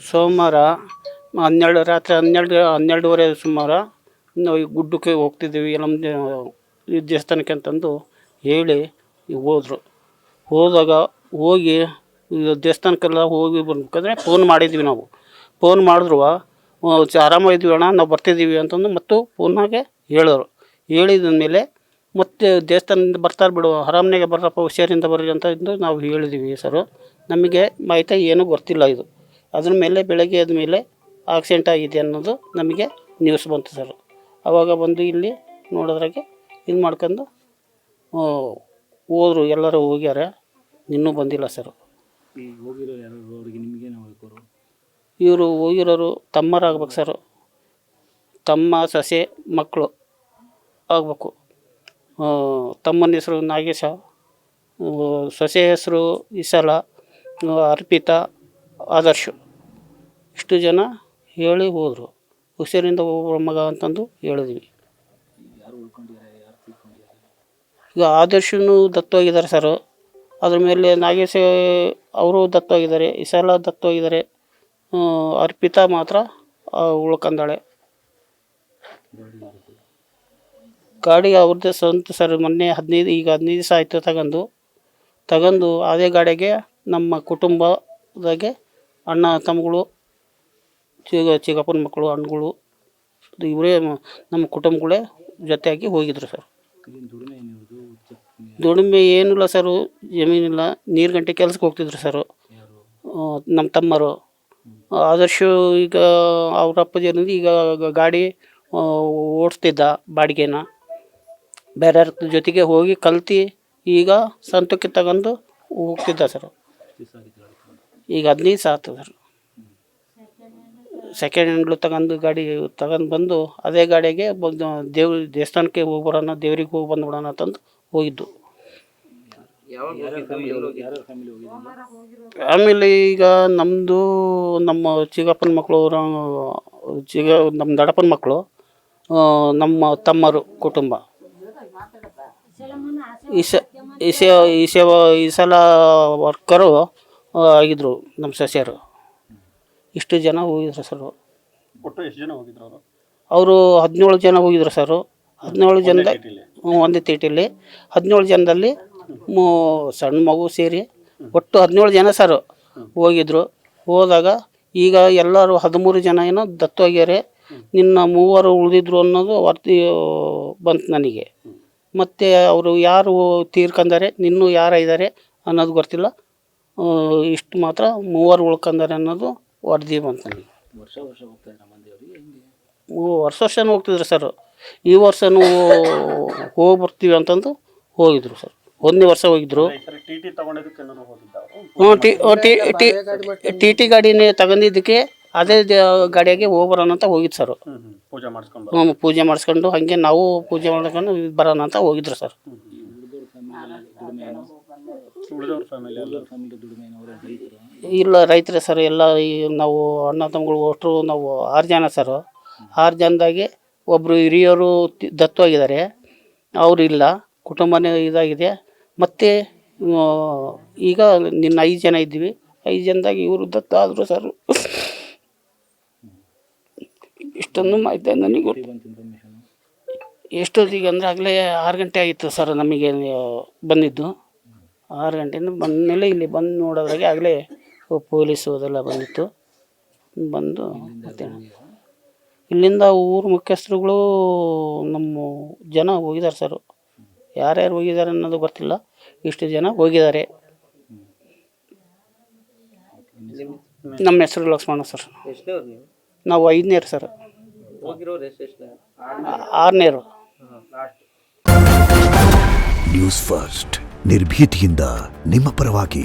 ಸೋಮವಾರ ರಾತ್ರಿ 12:30 ಸುಮಾರು ನಾವು ಈ ಗುಡ್ಡಕ್ಕೆ ಹೋಗ್ತಿದ್ದೀವಿ ನಮ್ಮ ಈ ದೇವಸ್ಥಾನಕ್ಕೆ ಅಂತಂದು ಹೇಳಿ ಹೋದರು. ಹೋದಾಗ ಹೋಗಿ ದೇವಸ್ಥಾನಕ್ಕೆಲ್ಲ ಹೋಗಿ ಬರ್ಬೇಕಾದ್ರೆ ಫೋನ್ ಮಾಡಿದ್ವಿ ನಾವು. ಫೋನ್ ಮಾಡಿದ್ರು ಆರಾಮಾಗಿದ್ವಿ ಅಣ್ಣ ನಾವು ಬರ್ತಿದ್ದೀವಿ ಅಂತಂದು ಮತ್ತು ಫೋನಾಗೆ ಹೇಳೋರು. ಹೇಳಿದ ಮೇಲೆ ಮತ್ತೆ ದೇವಸ್ಥಾನದಿಂದ ಬರ್ತಾರೆ ಬಿಡು, ಆರಾಮನೆಗೆ ಬರ್ರಪ್ಪ, ಹುಷಾರಿಂದ ಬರ್ರಿ ಅಂತ ಇಂದು ನಾವು ಹೇಳಿದ್ವಿ ಸರು. ನಮಗೆ ಮಾಹಿತಿ ಏನೂ ಗೊತ್ತಿಲ್ಲ ಇದು. ಅದ್ರ ಮೇಲೆ ಬೆಳಗ್ಗೆ ಆದ ಮೇಲೆ ಆಕ್ಸಿಡೆಂಟ್ ಆಗಿದೆ ಅನ್ನೋದು ನಮಗೆ ನ್ಯೂಸ್ ಬಂತು ಸರ್. ಆವಾಗ ಬಂದು ಇಲ್ಲಿ ನೋಡೋದ್ರಾಗೆ ಇದು ಮಾಡ್ಕೊಂಡು ಹೋದ್ರು, ಎಲ್ಲರೂ ಹೋಗ್ಯಾರ, ಇನ್ನೂ ಬಂದಿಲ್ಲ ಸರ್. ಇವರು ಹೋಗಿರೋರು ತಮ್ಮರಾಗ್ಬೇಕು ಸರ್, ತಮ್ಮ ಸೊಸೆ ಮಕ್ಕಳು ಆಗಬೇಕು. ತಮ್ಮನ ಹೆಸರು ನಾಗೇಶ, ಸೊಸೆ ಹೆಸರು ಇಸಲ, ಅರ್ಪಿತಾ, ಆದರ್ಶ್. ಇಷ್ಟು ಜನ ಹೇಳಿ ಹೋದರು. ಹುಷಾರಿಂದ ಹೋಗೋ ಮಗ ಅಂತಂದು ಹೇಳಿದ್ವಿ. ಈಗ ಆದರ್ಶನೂ ದತ್ತವಾಗಿದ್ದಾರೆ ಸರ್. ಅದ್ರ ಮೇಲೆ ನಾಗೇಶ ಅವರು ದತ್ತವಾಗಿದ್ದಾರೆ, ಇಸಲ ದತ್ತವಾಗಿದ್ದಾರೆ, ಅರ್ಪಿತಾ ಮಾತ್ರ ಉಳ್ಕೊಂಡಾಳೆ. ಗಾಡಿ ಅವ್ರದ್ದೇ ಸ್ವಂತ ಸರ್. ಮೊನ್ನೆ 15 ದಿವಸ ಆಯಿತು ತಗೊಂಡು ಅದೇ ಗಾಡಿಗೆ ನಮ್ಮ ಕುಟುಂಬದಾಗೆ ಅಣ್ಣ ತಮ್ಮಗಳು, ಚಿಕ್ಕಪ್ಪನ ಮಕ್ಕಳು, ಹಣ್ಣುಗಳು, ಇವರೇ ನಮ್ಮ ಕುಟುಂಬಗಳೇ ಜೊತೆಯಾಗಿ ಹೋಗಿದ್ರು ಸರ್. ದುಡಿಮೆ ಏನಿಲ್ಲ ಸರು, ಜಮೀನಿಲ್ಲ, ನೀರು ಗಂಟೆ ಕೆಲ್ಸಕ್ಕೆ ಹೋಗ್ತಿದ್ರು ಸರು ನಮ್ಮ ತಮ್ಮರು. ಆದರ್ಶ ಈಗ ಅವ್ರ ಅಪ್ಪಾಜಿ ಈಗ ಗಾಡಿ ಓಡಿಸ್ತಿದ್ದ ಬಾಡಿಗೆನ, ಬೇರೆಯವ್ರ ಜೊತೆಗೆ ಹೋಗಿ ಕಲ್ತು ಈಗ ಸ್ವಂತಕ್ಕೆ ತಗೊಂಡು ಹೋಗ್ತಿದ್ದ ಸರ್. ಈಗ 15 ದಿವಸ ಆಗ್ತದೆ ಸರ್. ಸೆಕೆಂಡ್ ಹ್ಯಾಂಡ್ಲು ಗಾಡಿ ತಗೊಂಡು ಬಂದು ಅದೇ ಗಾಡಿಗೆ ಬಂದು ದೇವಸ್ಥಾನಕ್ಕೆ ಹೋಗಿ ಬರೋಣ, ದೇವ್ರಿಗೆ ಹೋಗಿ ಬಂದುಬಿಡೋಣ ಅಂತಂದು ಹೋಗಿದ್ದು. ಆಮೇಲೆ ಈಗ ನಮ್ಮದು ನಮ್ಮ ಚಿಕ್ಕಪ್ಪನ ಮಕ್ಕಳು, ನಮ್ಮ ದಡಪ್ಪನ ಮಕ್ಕಳು, ನಮ್ಮ ತಮ್ಮರು ಕುಟುಂಬ, ಈ ಸಲ ವರ್ಕರು ಆಗಿದ್ರು ನಮ್ಮ ಸೊಸೆಯರು. ಇಷ್ಟು ಜನ ಹೋಗಿದ್ರು ಸರ್. ಒಟ್ಟು ಎಷ್ಟು ಜನ ಹೋಗಿದ್ರು ಅವರು? 17 ಜನ ಹೋಗಿದ್ರು ಸರ್. 17 ಜನದ ಒಂದೇ ತೀಟಿಲಿ 17 ಜನದಲ್ಲಿ ಸಣ್ಣ ಮಗು ಸೇರಿ ಒಟ್ಟು 17 ಜನ ಸರ್ ಹೋಗಿದ್ರು. ಹೋದಾಗ ಈಗ ಎಲ್ಲರೂ 13 ಜನ ಏನೋ ದತ್ತೋಗ್ಯಾರೆ, ನಿನ್ನ 3 ಉಳಿದಿದ್ರು ಅನ್ನೋದು ವರದಿ ಬಂತು ನನಗೆ. ಮತ್ತು ಅವರು ಯಾರು ತೀರ್ಕೊಂಡಾರೆ, ಇನ್ನೂ ಯಾರು ಇದ್ದಾರೆ ಅನ್ನೋದು ಗೊತ್ತಿಲ್ಲ. ಇಷ್ಟು ಮಾತ್ರ 3 ಉಳ್ಕೊಂಡಾರೆ ಅನ್ನೋದು ವರದಿ ಬಂತು ನನಗೆ. ವರ್ಷನೂ ಹೋಗ್ತಿದ್ರು ಸರ್. ಈ ವರ್ಷನೂ ಹೋಗಿ ಬರ್ತೀವಿ ಅಂತಂದು ಹೋಗಿದ್ರು ಸರ್. 1ನೇ ವರ್ಷ ಹೋಗಿದ್ರು. ಟಿ ಗಾಡಿನೇ ತಗೊಂಡಿದ್ದಕ್ಕೆ ಅದೇ ಗಾಡಿಯಾಗೆ ಹೋಗ್ಬರೋಣ ಅಂತ ಹೋಗಿದ್ದು ಸರ್. ಪೂಜೆ ಮಾಡಿಸ್ಕೊಂಡು ಹಾಗೆ ನಾವು ಪೂಜೆ ಮಾಡ್ಕೊಂಡು ಬರೋಣ ಅಂತ ಹೋಗಿದ್ರು ಸರ್. ಇಲ್ಲ, ರೈತರೇ ಸರ್ ಎಲ್ಲ. ನಾವು ಅಣ್ಣ ತಮ್ಮಗಳು ಒಟ್ಟರು ನಾವು 6 ಜನ ಸರ್. 6 ಜನದಾಗೆ ಒಬ್ಬರು ಹಿರಿಯರು ದತ್ತವಾಗಿದ್ದಾರೆ, ಅವರು ಇಲ್ಲ, ಕುಟುಂಬನೇ ಇದಾಗಿದೆ. ಮತ್ತು ಈಗ 5 ಜನ ಇದ್ದೀವಿ. 5 ಜನದಾಗ ಇವರು ದತ್ತ ಆದರು ಸರ್. ಇಷ್ಟೊಂದು ಮಾಹಿತಿ ನನಗೆ ಎಷ್ಟೊತ್ತಿಗೆ ಅಂದರೆ ಆಗಲೇ 6 ಗಂಟೆ ಆಗಿತ್ತು ಸರ್ ನಮಗೆ ಬಂದಿದ್ದು. 6 ಗಂಟೆಯಿಂದ ಬಂದಮೇಲೆ ಇಲ್ಲಿ ಬಂದು ನೋಡೋದ್ರಾಗೆ ಆಗಲೇ ಪೊಲೀಸು ಅದೆಲ್ಲ ಬಂದಿತ್ತು. ಬಂದು ಮತ್ತೆ ಇಲ್ಲಿಂದ ಊರು ಮುಖ್ಯಸ್ಥರುಗಳು ನಮ್ಮ ಜನ ಹೋಗಿದ್ದಾರೆ ಸರ್. ಯಾರ್ಯಾರು ಹೋಗಿದ್ದಾರೆ ಅನ್ನೋದು ಗೊತ್ತಿಲ್ಲ, ಇಷ್ಟು ಜನ ಹೋಗಿದ್ದಾರೆ. ನಮ್ಮ ಹೆಸರು ಲಕ್ಷ್ಮಣ ಸರ್. ನಾವು 5ನೇರು ಸರ್. 6ನೇರು. ನ್ಯೂಸ್ ಫಸ್ಟ್, ನಿರ್ಭೀತಿಯಿಂದ ನಿಮ್ಮ ಪರವಾಗಿ.